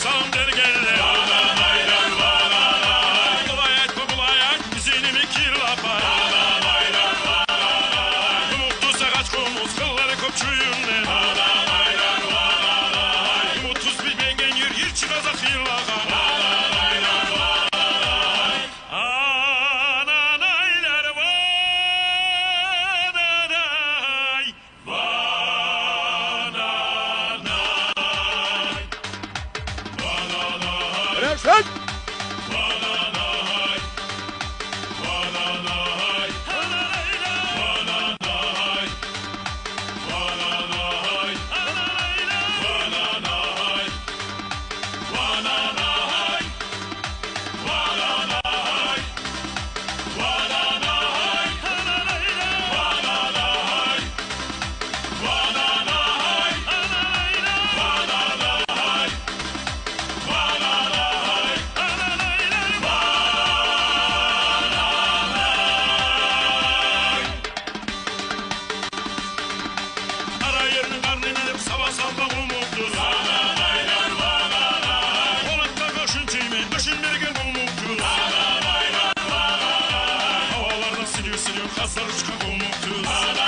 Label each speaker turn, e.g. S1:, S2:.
S1: salam dergeller. Bulayat mı bulayat, izinimi kirlapar. Umutlu sakaç komuz, kılları kopçuyunlar. Umutsuz bir bengen yer çıkacak yırlağa. Ananaylar vananay, vananay.
S2: Versen.
S1: Havalarda siliyor, kaslar uçka olmuktur.